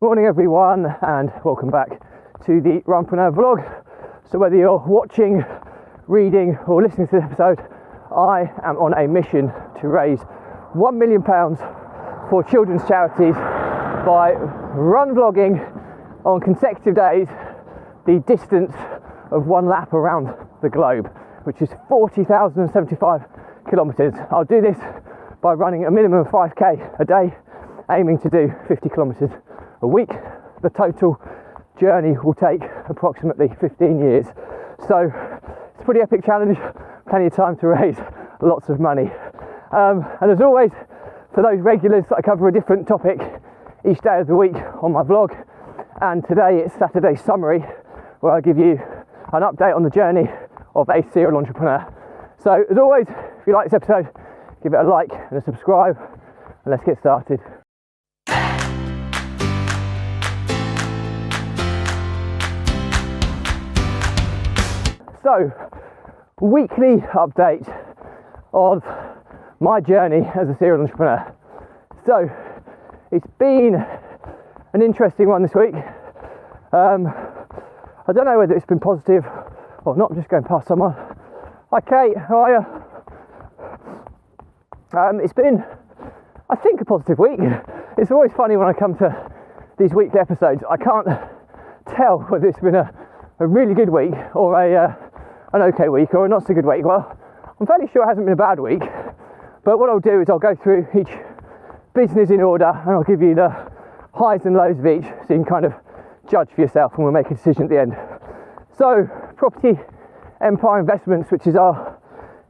Morning everyone, and welcome back to the Runpreneur vlog. So whether you're watching, reading or listening to this episode, I am on a mission to raise £1 million for children's charities by run vlogging on consecutive days the distance of one lap around the globe, which is 40,075 kilometres. I'll do this by running a minimum of 5k a day, aiming to do 50 kilometres a week. The total journey will take approximately 15 years. So it's a pretty epic challenge, plenty of time to raise lots of money. And as always, for those regulars, I cover a different topic each day of the week on my vlog. And today it's Saturday summary, where I give you an update on the journey of a serial entrepreneur. So as always, if you like this episode, give it a like and a subscribe, and let's get started. So, weekly update of my journey as a serial entrepreneur. So, it's been an interesting one this week. I don't know whether it's been positive or not. I'm just going past someone. Hi Kate, how are you? It's been, I think, a positive week. It's always funny when I come to these weekly episodes. I can't tell whether it's been a really good week or an okay week or a not so good week. Well, I'm fairly sure it hasn't been a bad week, but what I'll do is I'll go through each business in order and I'll give you the highs and lows of each, so you can kind of judge for yourself and we'll make a decision at the end. So, Property Empire Investments, which is our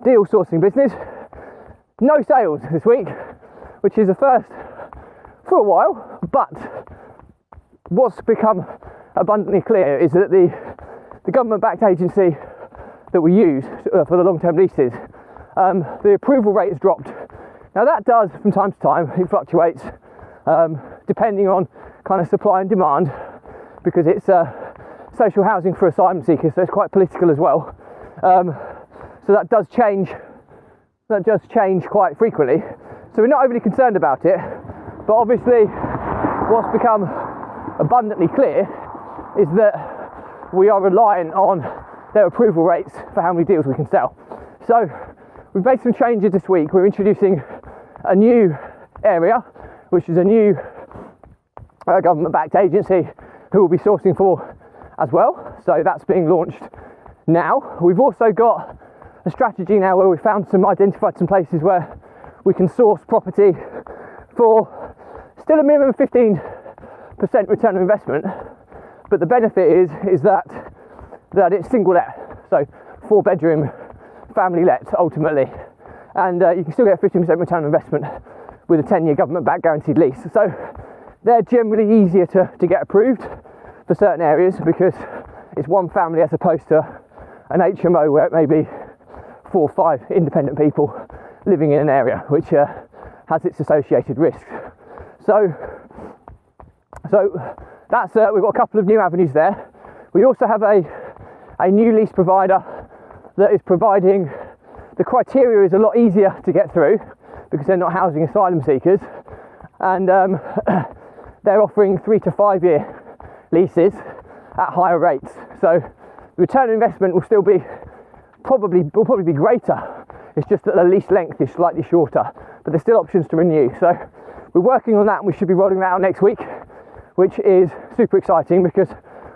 deal sourcing business, no sales this week, which is a first for a while, but what's become abundantly clear is that the government-backed agency that we use for the long-term leases, the approval rate has dropped. Now that does, from time to time, it fluctuates depending on kind of supply and demand, because it's social housing for asylum seekers, so it's quite political as well. So that does change quite frequently. So we're not overly concerned about it, but obviously what's become abundantly clear is that we are reliant on their approval rates for how many deals we can sell. So we've made some changes this week. We're introducing a new area, which is a new government-backed agency who will be sourcing for as well. So that's being launched now. We've also got a strategy now where we've identified some places where we can source property for still a minimum of 15% return on investment, but the benefit is that it's single let, so 4-bedroom family let ultimately, and you can still get a 15% return on investment with a 10-year government-backed guaranteed lease. So they're generally easier to get approved for certain areas because it's one family as opposed to an HMO where it may be 4 or 5 independent people living in an area, which has its associated risks. So that's we've got a couple of new avenues there. We also have a new lease provider that is providing, the criteria is a lot easier to get through because they're not housing asylum seekers, and they're offering 3 to 5 year leases at higher rates. So the return on investment will still be probably be greater. It's just that the lease length is slightly shorter, but there's still options to renew. So we're working on that and we should be rolling that out next week, which is super exciting because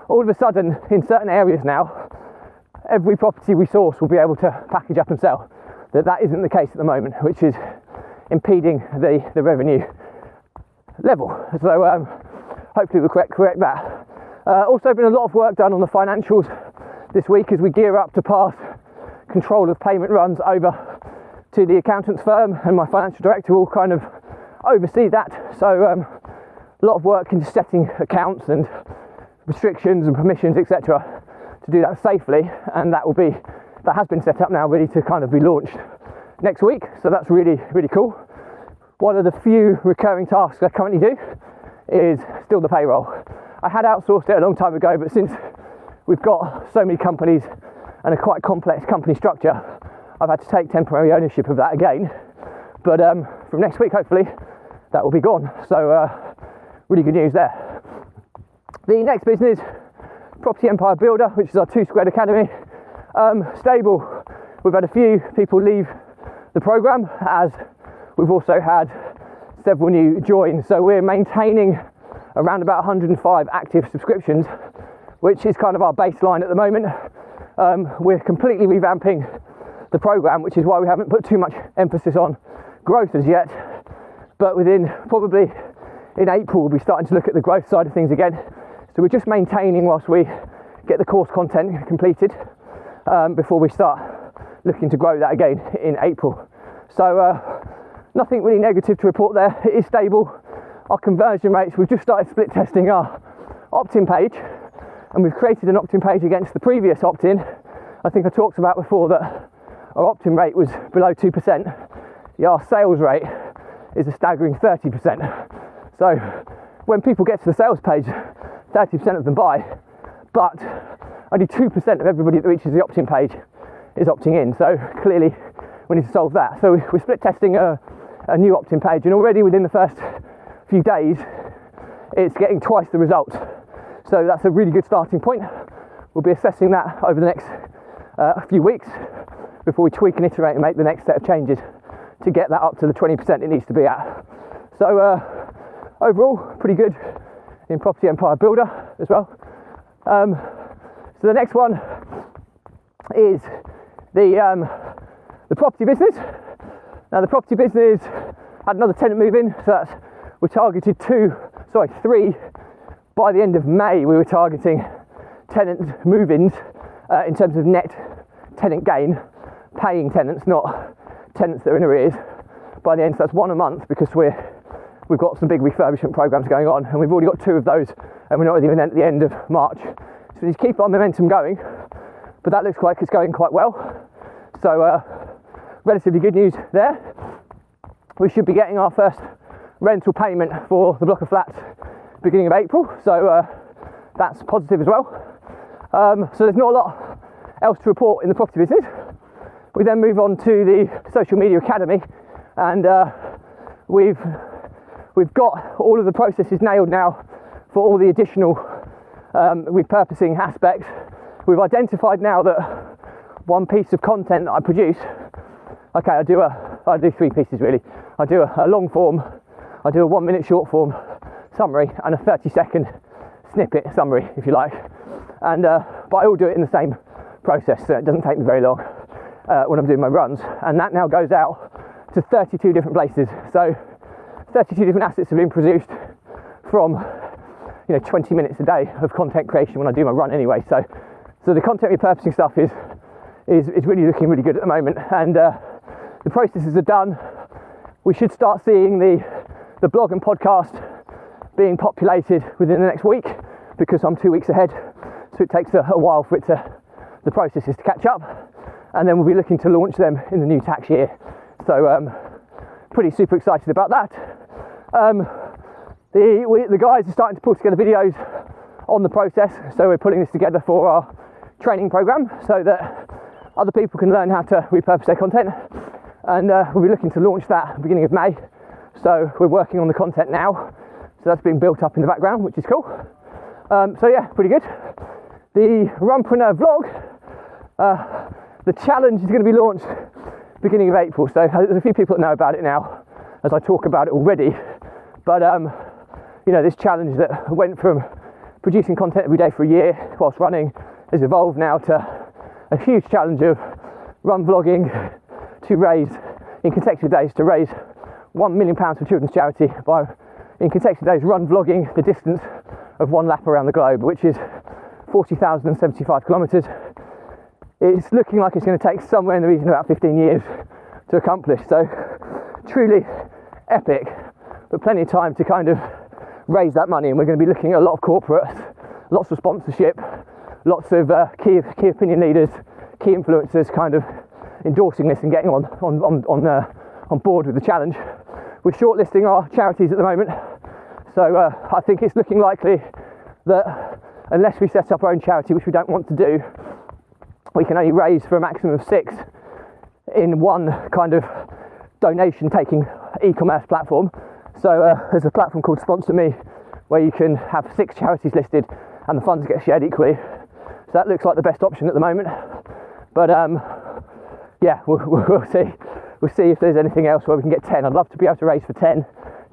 all of a sudden in certain areas now, every property we source will be able to package up and sell. That isn't the case at the moment, which is impeding the revenue level. So hopefully we'll correct that. Also been a lot of work done on the financials this week as we gear up to pass control of payment runs over to the accountant's firm, and my financial director will kind of oversee that. So a lot of work into setting accounts and restrictions and permissions, etc., to do that safely, and that has been set up now, ready to kind of be launched next week. So that's really cool. One of the few recurring tasks I currently do is still the payroll. I had outsourced it a long time ago, but since we've got so many companies and a quite complex company structure, I've had to take temporary ownership of that again. But from next week, hopefully, that will be gone. So really good news there. The next business, Property Empire Builder, which is our 2 Squared Academy. Stable. We've had a few people leave the program, as we've also had several new join, so we're maintaining around about 105 active subscriptions, which is kind of our baseline at the moment. We're completely revamping the program, which is why we haven't put too much emphasis on growth as yet, but probably in April we'll be starting to look at the growth side of things again. So we're just maintaining whilst we get the course content completed, before we start looking to grow that again in April. So nothing really negative to report there. It is stable. Our conversion rates, we've just started split testing our opt-in page, and we've created an opt-in page against the previous opt-in. I think I talked about before that our opt-in rate was below 2%. Yeah, our sales rate is a staggering 30%. So when people get to the sales page, 30% of them buy, but only 2% of everybody that reaches the opt-in page is opting in. So clearly we need to solve that. So we're split testing a new opt-in page, and already within the first few days it's getting twice the result. So that's a really good starting point. We'll be assessing that over the next few weeks before we tweak and iterate and make the next set of changes to get that up to the 20% it needs to be at. So overall, pretty good in Property Empire Builder as well. So the next one is the property business. Now the property business had another tenant move in, so we targeted 3 by the end of May. We were targeting tenant move-ins in terms of net tenant gain, paying tenants, not tenants that are in arrears. By the end, so that's 1 a month, because we've got some big refurbishment programs going on, and we've already got 2 of those, and we're not even at the end of March. So we need to keep our momentum going, but that looks like it's going quite well. So relatively good news there. We should be getting our first rental payment for the block of flats beginning of April, so that's positive as well. So there's not a lot else to report in the property business. We then move on to the Social Media Academy, and we've got all of the processes nailed now for all the additional repurposing aspects. We've identified now that one piece of content that I produce, okay, I do 3 pieces really. I do a long form, I do a 1-minute short form summary, and a 30-second snippet summary, if you like. And but I all do it in the same process, so it doesn't take me very long when I'm doing my runs. And that now goes out to 32 different places. So 32 different assets have been produced from 20 minutes a day of content creation when I do my run anyway. So the content repurposing stuff is really looking really good at the moment, and the processes are done. We should start seeing the blog and podcast being populated within the next week, because I'm 2 weeks ahead, so it takes a while for the processes to catch up, and then we'll be looking to launch them in the new tax year. So pretty super excited about that. The guys are starting to pull together videos on the process, so we're putting this together for our training program so that other people can learn how to repurpose their content, and we'll be looking to launch that at the beginning of May. So we're working on the content now, so that's being built up in the background, which is cool. So yeah, pretty good. The Runpreneur vlog, the challenge is going to be launched beginning of April, so there's a few people that know about it now as I talk about it already, but this challenge that went from producing content every day for a year whilst running has evolved now to a huge challenge of run vlogging to raise, in consecutive days, to raise £1 million for children's charity by, in consecutive days, run vlogging the distance of 1 lap around the globe, which is 40,075 kilometres. It's looking like it's going to take somewhere in the region of about 15 years to accomplish, so truly epic, but plenty of time to kind of raise that money. And we're going to be looking at a lot of corporates, lots of sponsorship, lots of key opinion leaders, key influencers kind of endorsing this and getting on board with the challenge. We're shortlisting our charities at the moment, so I think it's looking likely that unless we set up our own charity, which we don't want to do, we can only raise for a maximum of 6 in one kind of donation taking e-commerce platform. So there's a platform called Sponsor Me, where you can have 6 charities listed and the funds get shared equally. So that looks like the best option at the moment. But yeah, we'll see. We'll see if there's anything else where we can get 10. I'd love to be able to raise for 10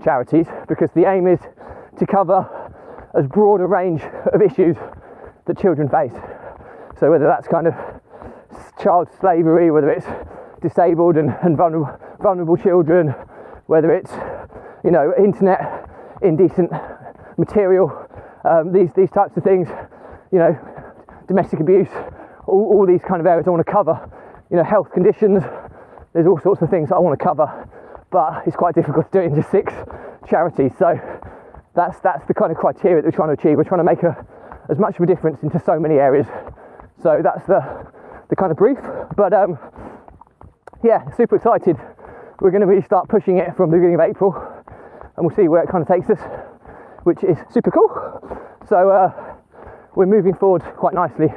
charities, because the aim is to cover as broad a range of issues that children face. So whether that's kind of child slavery, whether it's disabled and vulnerable children, whether it's, you know, internet indecent material, these types of things, you know, domestic abuse, all these kind of areas I want to cover. You know, health conditions, there's all sorts of things that I want to cover, but it's quite difficult to do it in just 6 charities. So that's the kind of criteria that we're trying to achieve. We're trying to make as much of a difference into so many areas. So that's the kind of brief. But yeah, super excited. We're going to really start pushing it from the beginning of April, and we'll see where it kind of takes us, which is super cool. So we're moving forward quite nicely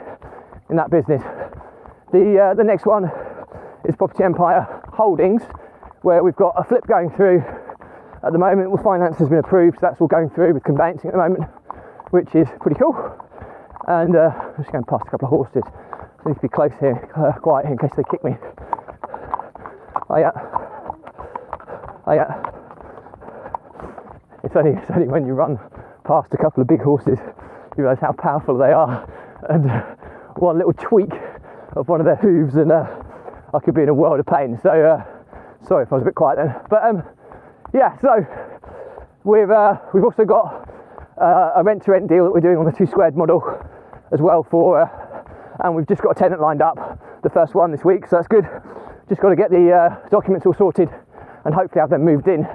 in that business. The next one is Property Empire Holdings, where we've got a flip going through at the moment. Well, finance has been approved, so that's all going through with conveyancing at the moment, which is pretty cool. And I'm just going past a couple of horses. I need to be close here, quiet here in case they kick me. Oh yeah. It's only when you run past a couple of big horses you realise how powerful they are, and one little tweak of one of their hooves and I could be in a world of pain. So sorry if I was a bit quiet then. But yeah, so we've also got a rent-to-rent deal that we're doing on the 2 squared model as well and we've just got a tenant lined up, the first one this week, so that's good. Just got to get the documents all sorted and hopefully have them moved in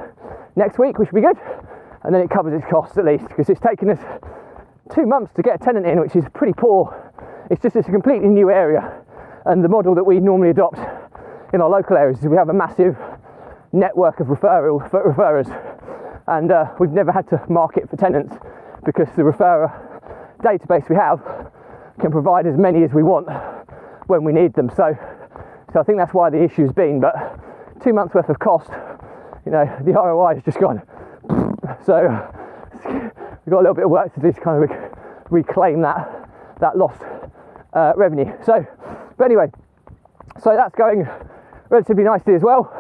next week, which will be good. And then it covers its costs at least, because it's taken us 2 months to get a tenant in, which is pretty poor. It's a completely new area, and the model that we normally adopt in our local areas is we have a massive network of referrers, and we've never had to market for tenants because the referrer database we have can provide as many as we want when we need them. So I think that's why the issue's been, but 2 months worth of cost, you know, the ROI has just gone. So we've got a little bit of work to do to kind of reclaim that lost revenue. So, but anyway, so that's going relatively nicely as well.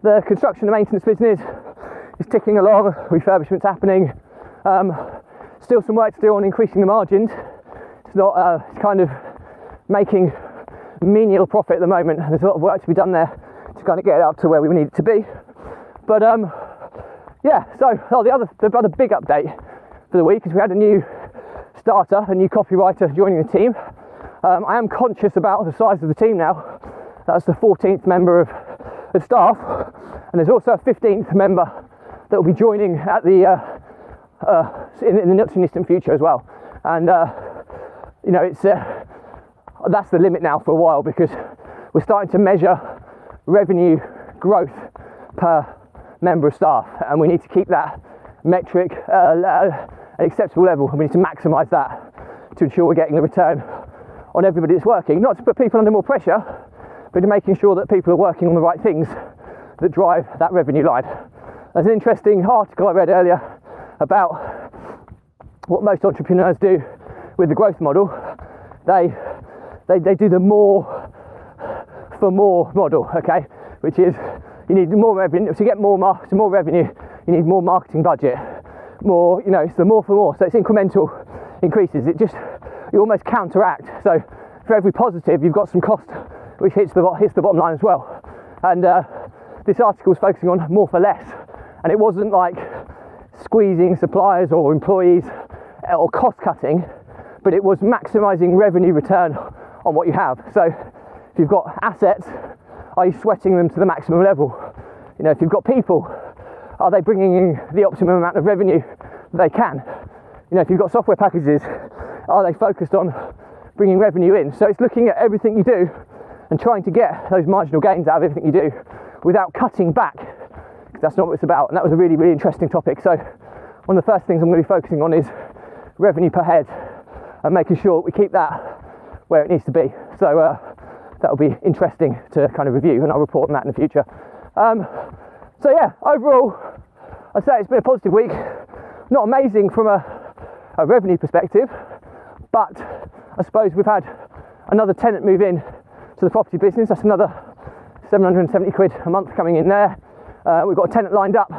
The construction and maintenance business is ticking along, refurbishment's happening. Still some work to do on increasing the margins. It's not, it's kind of making menial profit at the moment. There's a lot of work to be done there to kind of get it up to where we need it to be. But yeah, so the other big update for the week is we had a new starter, a new copywriter joining the team. I am conscious about the size of the team now. That's the 14th member of staff, and there's also a 15th member that will be joining at the in the not too distant future as well. And you know, it's that's the limit now for a while, because we're starting to measure revenue growth per member of staff, and we need to keep that metric at an acceptable level, and we need to maximise that to ensure we're getting the return on everybody that's working, not to put people under more pressure, but to making sure that people are working on the right things that drive that revenue line. There's an interesting article I read earlier about what most entrepreneurs do with the growth model. They do the more for more model, okay, which is you need more revenue to get more revenue. You need more marketing budget, more, you know, it's the more for more. So it's incremental increases. You almost counteract. So for every positive, you've got some cost which hits the bottom line as well. And this article was focusing on more for less, and it wasn't like squeezing suppliers or employees or cost cutting, but it was maximising revenue return on what you have. So if you've got assets, are you sweating them to the maximum level? You know, if you've got people, are they bringing in the optimum amount of revenue that they can? You know, if you've got software packages, are they focused on bringing revenue in? So it's looking at everything you do and trying to get those marginal gains out of everything you do without cutting back, because that's not what it's about. And that was a really, really interesting topic. So one of the first things I'm going to be focusing on is revenue per head and making sure we keep that where it needs to be. So that'll be interesting to kind of review, and I'll report on that in the future. So yeah, overall, I'd say it's been a positive week. not amazing from a revenue perspective, but I suppose we've had another tenant move in to the property business. That's another 770 quid a month coming in there. We've got a tenant lined up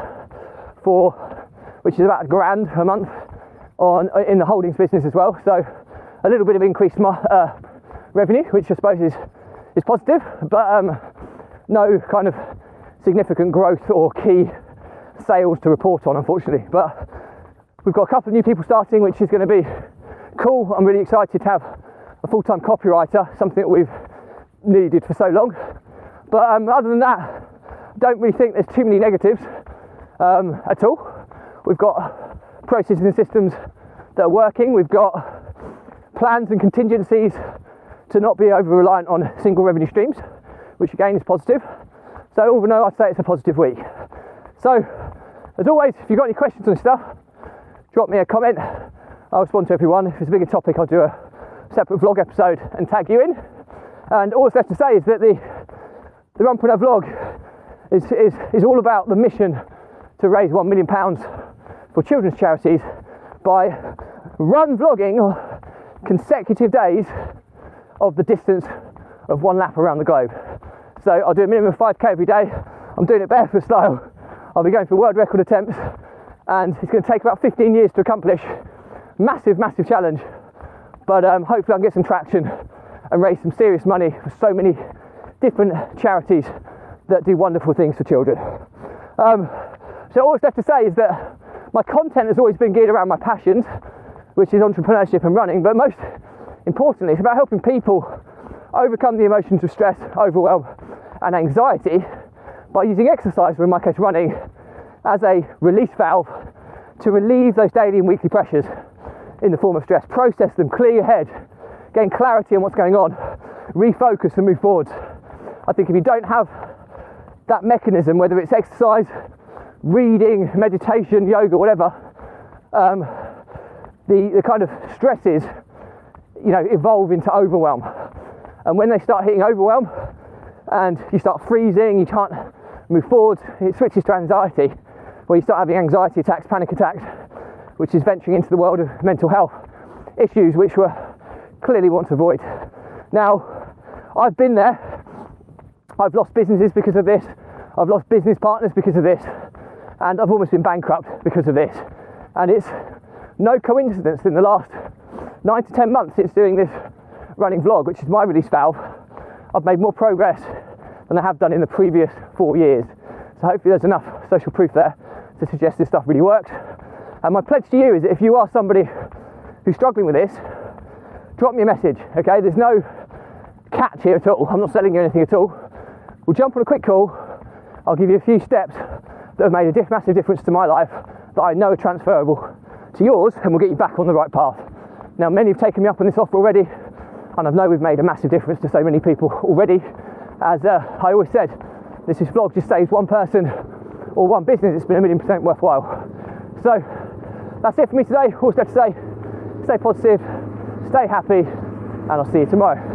which is about £1,000 a month in the holdings business as well. So a little bit of increased revenue, which I suppose is positive, but no kind of significant growth or key sales to report on, unfortunately. But we've got a couple of new people starting, which is going to be cool. I'm really excited to have a full-time copywriter, something that we've needed for so long. But other than that, I don't really think there's too many negatives at all. We've got processes and systems that are working. We've got plans and contingencies to not be over-reliant on single revenue streams, which again is positive. So all in all, I'd say it's a positive week. So, as always, if you've got any questions on this stuff, drop me a comment. I'll respond to everyone. If it's a bigger topic, I'll do a separate vlog episode and tag you in. And all that's left to say is that the Runpreneur vlog is all about the mission to raise £1 million for children's charities by run vlogging consecutive days of the distance of one lap around the globe. So I'll do a minimum of 5k every day. I'm doing it barefoot style. I'll be going for world record attempts, and it's going to take about 15 years to accomplish. Massive challenge, but hopefully I can get some traction and raise some serious money for so many different charities that do wonderful things for children. So all that's left to say is that my content has always been geared around my passions, which is entrepreneurship and running, but most importantly, it's about helping people overcome the emotions of stress, overwhelm and anxiety by using exercise, or in my case running, as a release valve to relieve those daily and weekly pressures in the form of stress, process them, clear your head, gain clarity on what's going on, refocus and move forward. I think if you don't have that mechanism, whether it's exercise, reading, meditation, yoga, whatever, the kind of stresses, evolve into overwhelm. And when they start hitting overwhelm and you start freezing, you can't move forward, it switches to anxiety, where you start having anxiety attacks, panic attacks, which is venturing into the world of mental health issues, which we clearly want to avoid. Now, I've been there. I've lost businesses because of this. I've lost business partners because of this. And I've almost been bankrupt because of this. And it's no coincidence in the last 9 to 10 months since doing this running vlog, which is my release valve, I've made more progress than I have done in the previous 4 years. So hopefully there's enough social proof there to suggest this stuff really works. And my pledge to you is that if you are somebody who's struggling with this, drop me a message, okay? There's no catch here at all. I'm not selling you anything at all. We'll jump on a quick call. I'll give you a few steps that have made a massive difference to my life that I know are transferable to yours, and we'll get you back on the right path. Now, many have taken me up on this offer already, and I know we've made a massive difference to so many people already. As I always said, this vlog just saves one person or one business. It's been 1,000,000% worthwhile. So that's it for me today. All that's to say, stay positive, stay happy, and I'll see you tomorrow.